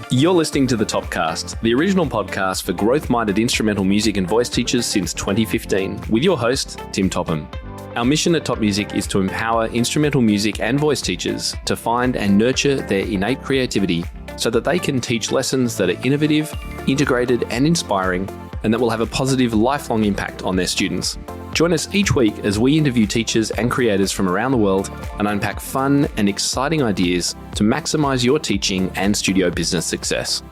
You're listening to The Topcast, the original podcast for growth-minded instrumental music and voice teachers since 2015, with your host, Tim Topham. Our mission at Top Music is to empower instrumental music and voice teachers to find and nurture their innate creativity so that they can teach lessons that are innovative, integrated, and inspiring, and that will have a positive, lifelong impact on their students. Join us each week as we interview teachers and creators from around the world and unpack fun and exciting ideas to maximize your teaching and studio business success.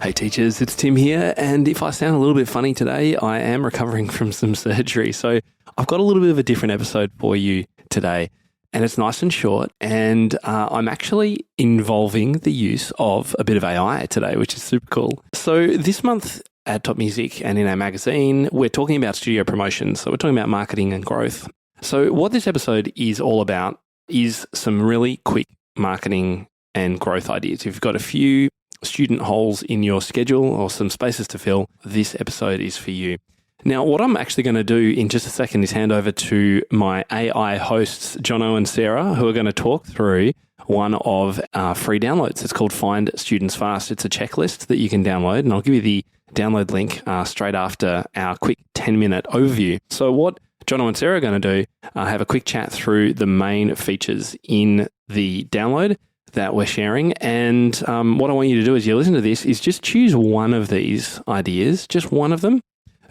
Hey teachers, it's Tim here, and if I sound a little bit funny today, I am recovering from some surgery. So I've got a little bit of a different episode for you today, and it's nice and short, and I'm actually involving the use of a bit of AI today, which is super cool. So this month at Top Music and in our magazine, we're talking about studio promotions. So we're talking about marketing and growth. So what this episode is all about is some really quick marketing and growth ideas. If you've got a few student holes in your schedule or some spaces to fill, this episode is for you. Now, what I'm actually going to do in just a second is hand over to my AI hosts, Jono and Sarah, who are going to talk through one of our free downloads. It's called Find Students Fast. It's a checklist that you can download, and I'll give you the download link straight after our quick 10-minute overview. So what Jono and Sarah are going to do, have a quick chat through the main features in the download that we're sharing. And what I want you to do as you listen to this is just choose one of these ideas, just one of them,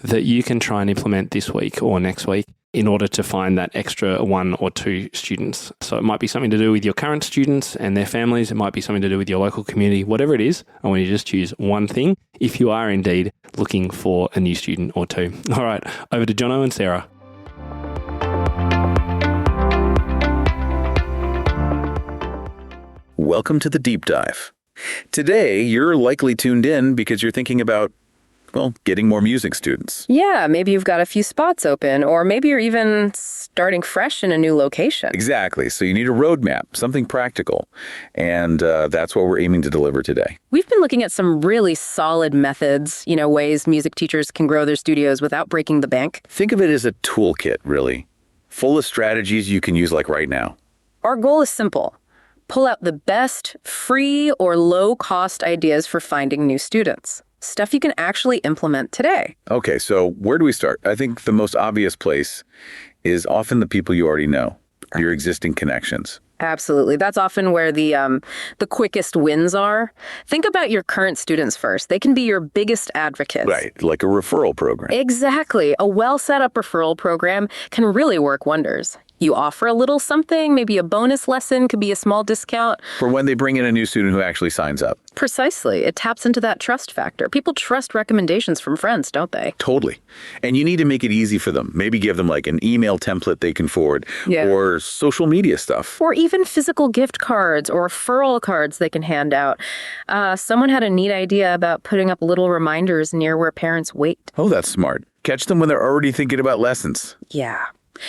that you can try and implement this week or next week in order to find that extra one or two students. So it might be something to do with your current students and their families. It might be something to do with your local community. Whatever it is, I want you to just choose one thing if you are indeed looking for a new student or two. All right, over to Jono and Sarah. Welcome to the Deep Dive. Today, you're likely tuned in because you're thinking about getting more music students. Yeah, maybe you've got a few spots open, or maybe you're even starting fresh in a new location. Exactly. So you need a roadmap, something practical. And that's what we're aiming to deliver today. We've been looking at some really solid methods, ways music teachers can grow their studios without breaking the bank. Think of it as a toolkit, really, full of strategies you can use like right now. Our goal is simple. Pull out the best free or low-cost ideas for finding new students. Stuff you can actually implement today. Okay, so where do we start? I think the most obvious place is often the people you already know, your existing connections. Absolutely. That's often where the quickest wins are. Think about your current students first. They can be your biggest advocates. Right, like a referral program. Exactly. A well-set-up referral program can really work wonders. You offer a little something, maybe a bonus lesson, could be a small discount. For when they bring in a new student who actually signs up. Precisely. It taps into that trust factor. People trust recommendations from friends, don't they? Totally. And you need to make it easy for them. Maybe give them like an email template they can forward, or social media stuff. Or even physical gift cards or referral cards they can hand out. Someone had a neat idea about putting up little reminders near where parents wait. Oh, that's smart. Catch them when they're already thinking about lessons. Yeah.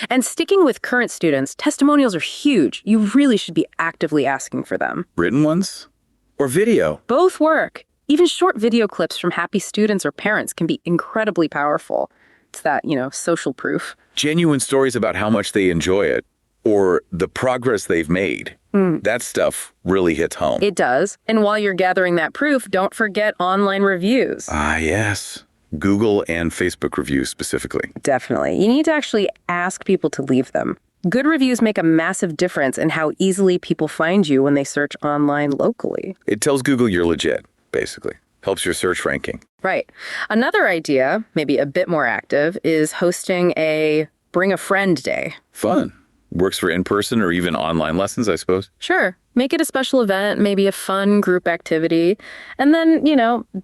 And sticking with current students, testimonials are huge. You really should be actively asking for them. Written ones? Or video? Both work. Even short video clips from happy students or parents can be incredibly powerful. It's that, social proof. Genuine stories about how much they enjoy it or the progress they've made. That stuff really hits home. It does. And while you're gathering that proof, don't forget online reviews. Ah, yes. Google and Facebook reviews specifically. Definitely. You need to actually ask people to leave them. Good reviews make a massive difference in how easily people find you when they search online locally. It tells Google you're legit, basically. Helps your search ranking. Right. Another idea, maybe a bit more active, is hosting a Bring a Friend Day. Fun. Works for in-person or even online lessons, I suppose. Sure. Make it a special event, maybe a fun group activity. And then,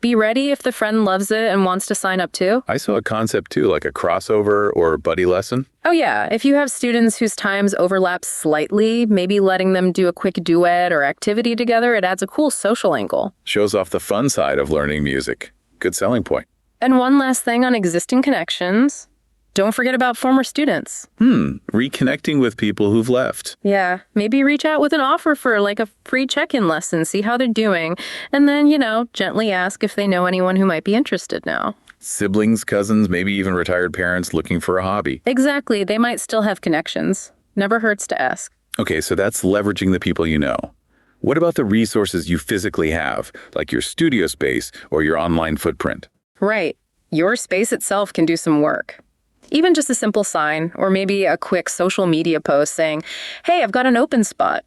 be ready if the friend loves it and wants to sign up too. I saw a concept too, like a crossover or buddy lesson. Oh yeah. If you have students whose times overlap slightly, maybe letting them do a quick duet or activity together, it adds a cool social angle. Shows off the fun side of learning music. Good selling point. And one last thing on existing connections. Don't forget about former students. Reconnecting with people who've left. Yeah, maybe reach out with an offer for like a free check-in lesson, see how they're doing, and then, gently ask if they know anyone who might be interested now. Siblings, cousins, maybe even retired parents looking for a hobby. Exactly, they might still have connections. Never hurts to ask. Okay, so that's leveraging the people you know. What about the resources you physically have, like your studio space or your online footprint? Right. Your space itself can do some work. Even just a simple sign or maybe a quick social media post saying, hey, I've got an open spot.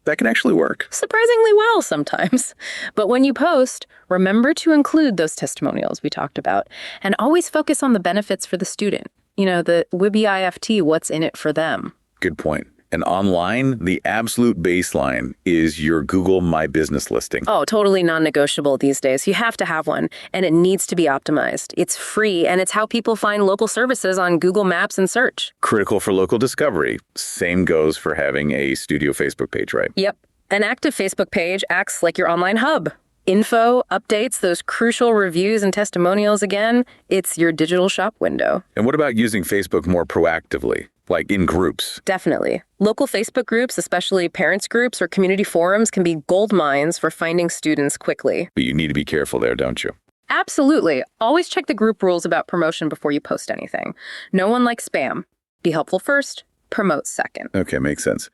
That can actually work. Surprisingly well sometimes. But when you post, remember to include those testimonials we talked about and always focus on the benefits for the student. You know, the WIBI-IFT, what's in it for them. Good point. And online, the absolute baseline is your Google My Business listing. Oh, totally non-negotiable these days. You have to have one, and it needs to be optimized. It's free, and it's how people find local services on Google Maps and search. Critical for local discovery. Same goes for having a studio Facebook page, right? Yep. An active Facebook page acts like your online hub. Info, updates, those crucial reviews and testimonials again, it's your digital shop window. And what about using Facebook more proactively, like in groups? Definitely. Local Facebook groups, especially parents groups or community forums, can be gold mines for finding students quickly. But you need to be careful there, don't you? Absolutely. Always check the group rules about promotion before you post anything. No one likes spam. Be helpful first, promote second. Okay, makes sense.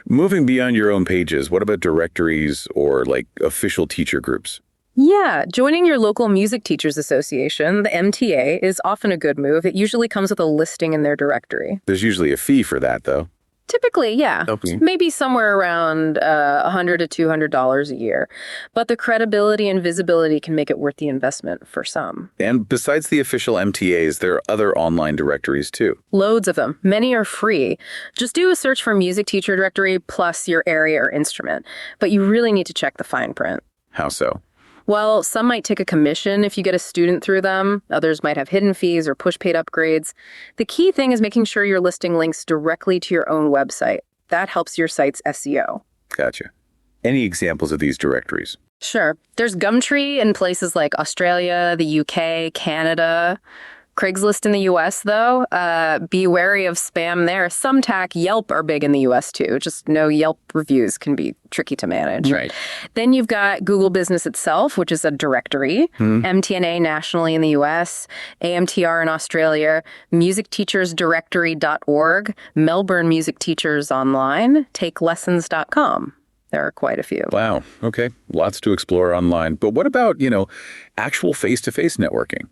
Moving beyond your own pages, what about directories or like official teacher groups? Yeah, joining your local music teachers association, the MTA, is often a good move. It usually comes with a listing in their directory. There's usually a fee for that, though. Typically, yeah. Okay. Maybe somewhere around $100 to $200 a year. But the credibility and visibility can make it worth the investment for some. And besides the official MTAs, there are other online directories, too. Loads of them. Many are free. Just do a search for music teacher directory plus your area or instrument. But you really need to check the fine print. How so? Well, some might take a commission if you get a student through them. Others might have hidden fees or push-paid upgrades. The key thing is making sure you're listing links directly to your own website. That helps your site's SEO. Gotcha. Any examples of these directories? Sure. There's Gumtree in places like Australia, the UK, Canada. Craigslist in the US, though, be wary of spam there. Thumbtack, Yelp are big in the US, too. Just know Yelp reviews can be tricky to manage. Right. Then you've got Google Business itself, which is a directory, MTNA nationally in the US, AMTR in Australia, musicteachersdirectory.org, Melbourne Music Teachers Online, takelessons.com. There are quite a few. Wow. Okay. Lots to explore online. But what about, actual face-to-face networking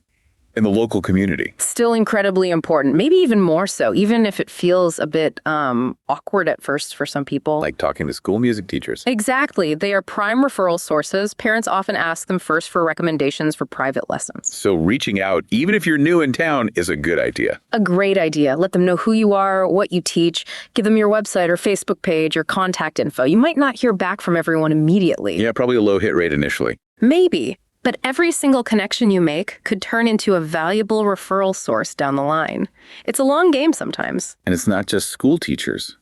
in the local community? Still incredibly important, maybe even more so, even if it feels a bit awkward at first for some people. Like talking to school music teachers. Exactly. They are prime referral sources. Parents often ask them first for recommendations for private lessons. So reaching out, even if you're new in town, is a good idea. A great idea. Let them know who you are, what you teach. Give them your website or Facebook page or contact info. You might not hear back from everyone immediately. Yeah, probably a low hit rate initially. Maybe. But every single connection you make could turn into a valuable referral source down the line. It's a long game sometimes. And it's not just school teachers.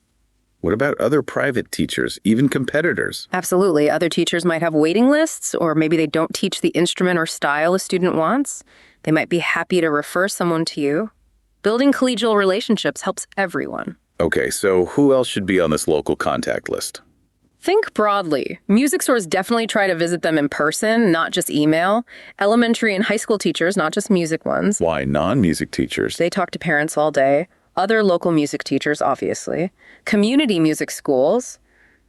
What about other private teachers, even competitors? Absolutely. Other teachers might have waiting lists, or maybe they don't teach the instrument or style a student wants. They might be happy to refer someone to you. Building collegial relationships helps everyone. Okay, so who else should be on this local contact list? Think broadly. Music stores definitely try to visit them in person, not just email. Elementary and high school teachers, not just music ones. Why non-music teachers? They talk to parents all day. Other local music teachers, obviously. Community music schools.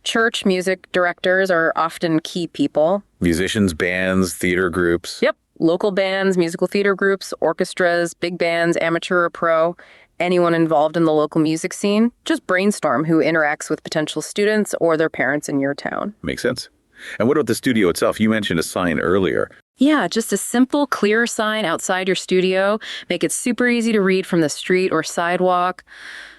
Church music directors are often key people. Musicians, bands, theater groups. Yep. Local bands, musical theater groups, orchestras, big bands, amateur or pro. Anyone involved in the local music scene, just brainstorm who interacts with potential students or their parents in your town. Makes sense. And what about the studio itself? You mentioned a sign earlier. Yeah, just a simple, clear sign outside your studio. Make it super easy to read from the street or sidewalk.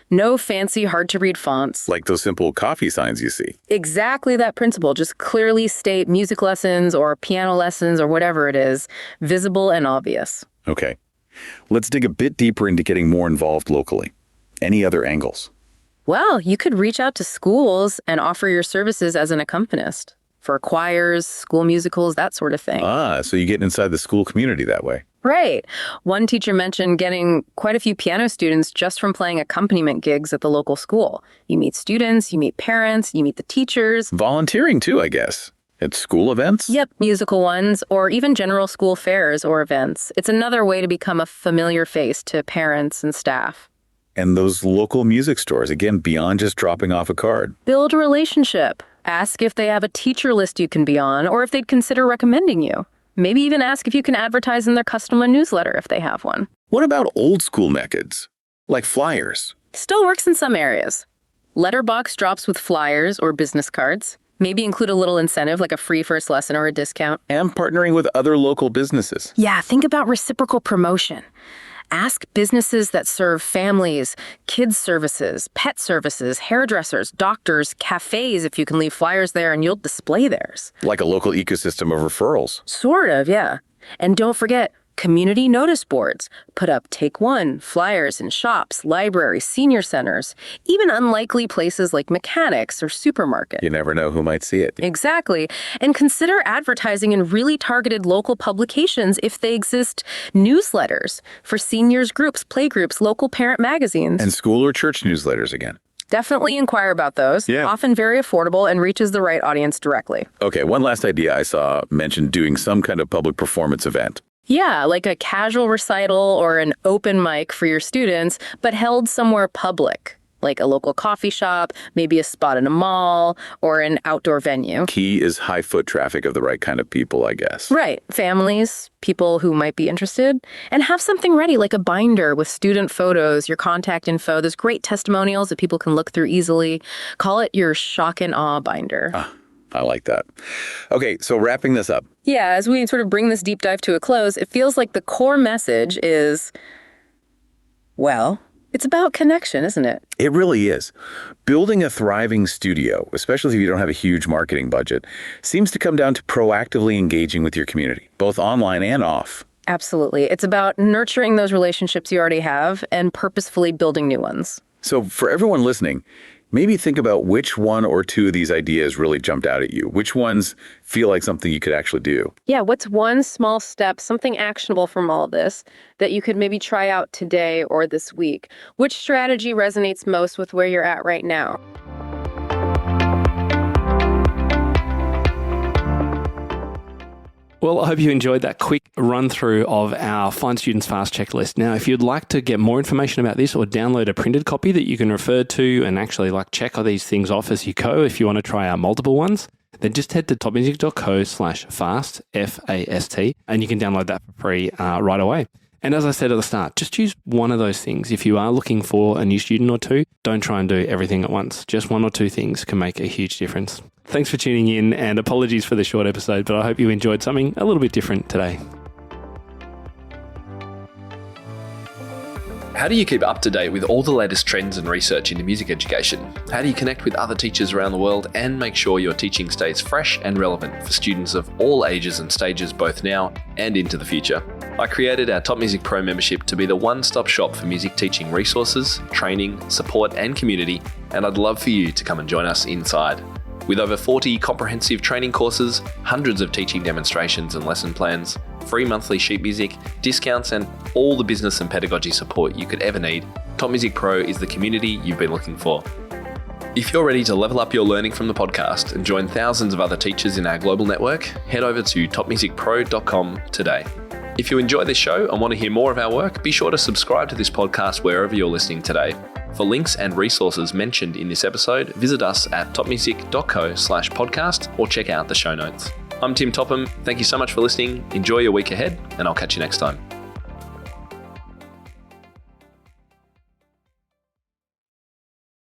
No fancy, hard-to-read fonts. Like those simple coffee signs you see. Exactly that principle. Just clearly state music lessons or piano lessons or whatever it is, visible and obvious. Okay. Let's dig a bit deeper into getting more involved locally. Any other angles? Well, you could reach out to schools and offer your services as an accompanist for choirs, school musicals, that sort of thing. So you get inside the school community that way. Right. One teacher mentioned getting quite a few piano students just from playing accompaniment gigs at the local school. You meet students, you meet parents, you meet the teachers. Volunteering too, I guess. At school events? Yep, musical ones, or even general school fairs or events. It's another way to become a familiar face to parents and staff. And those local music stores, again, beyond just dropping off a card. Build a relationship. Ask if they have a teacher list you can be on, or if they'd consider recommending you. Maybe even ask if you can advertise in their customer newsletter if they have one. What about old school methods, like flyers? Still works in some areas. Letterbox drops with flyers or business cards. Maybe include a little incentive like a free first lesson or a discount. And partnering with other local businesses. Yeah, think about reciprocal promotion. Ask businesses that serve families, kids services, pet services, hairdressers, doctors, cafes if you can leave flyers there and you'll display theirs. Like a local ecosystem of referrals. Sort of, yeah. And don't forget, community notice boards. Put up Take One, flyers in shops, libraries, senior centers, even unlikely places like mechanics or supermarkets. You never know who might see it. Exactly. And consider advertising in really targeted local publications if they exist. Newsletters for seniors groups, playgroups, local parent magazines. And school or church newsletters again. Definitely inquire about those. Yeah. Often very affordable and reaches the right audience directly. Okay, one last idea I saw mentioned doing some kind of public performance event. Yeah, like a casual recital or an open mic for your students, but held somewhere public, like a local coffee shop, maybe a spot in a mall, or an outdoor venue. Key is high foot traffic of the right kind of people, I guess. Right. Families, people who might be interested, and have something ready like a binder with student photos, your contact info. There's great testimonials that people can look through easily. Call it your shock and awe binder. I like that. Okay, so wrapping this up. Yeah, as we sort of bring this deep dive to a close, it feels like the core message is, well, it's about connection, isn't it? It really is. Building a thriving studio, especially if you don't have a huge marketing budget, seems to come down to proactively engaging with your community, both online and off. Absolutely. It's about nurturing those relationships you already have and purposefully building new ones. So for everyone listening, maybe think about which one or two of these ideas really jumped out at you. Which ones feel like something you could actually do? Yeah, what's one small step, something actionable from all of this that you could maybe try out today or this week? Which strategy resonates most with where you're at right now? Well, I hope you enjoyed that quick run through of our Find Students Fast checklist. Now, if you'd like to get more information about this or download a printed copy that you can refer to and actually check all these things off as you go, if you want to try out multiple ones, then just head to topmusic.co/fast, F-A-S-T, and you can download that for free right away. And as I said at the start, just choose one of those things. If you are looking for a new student or two, don't try and do everything at once. Just one or two things can make a huge difference. Thanks for tuning in, and apologies for the short episode, but I hope you enjoyed something a little bit different today. How do you keep up to date with all the latest trends and research into music education? How do you connect with other teachers around the world and make sure your teaching stays fresh and relevant for students of all ages and stages, both now and into the future? I created our Top Music Pro membership to be the one-stop shop for music teaching resources, training, support, and community, and I'd love for you to come and join us inside. With over 40 comprehensive training courses, hundreds of teaching demonstrations and lesson plans, free monthly sheet music, discounts, and all the business and pedagogy support you could ever need, Top Music Pro is the community you've been looking for. If you're ready to level up your learning from the podcast and join thousands of other teachers in our global network, head over to topmusicpro.com today. If you enjoy this show and want to hear more of our work, be sure to subscribe to this podcast wherever you're listening today. For links and resources mentioned in this episode, visit us at topmusic.co/podcast or check out the show notes. I'm Tim Topham. Thank you so much for listening. Enjoy your week ahead, and I'll catch you next time.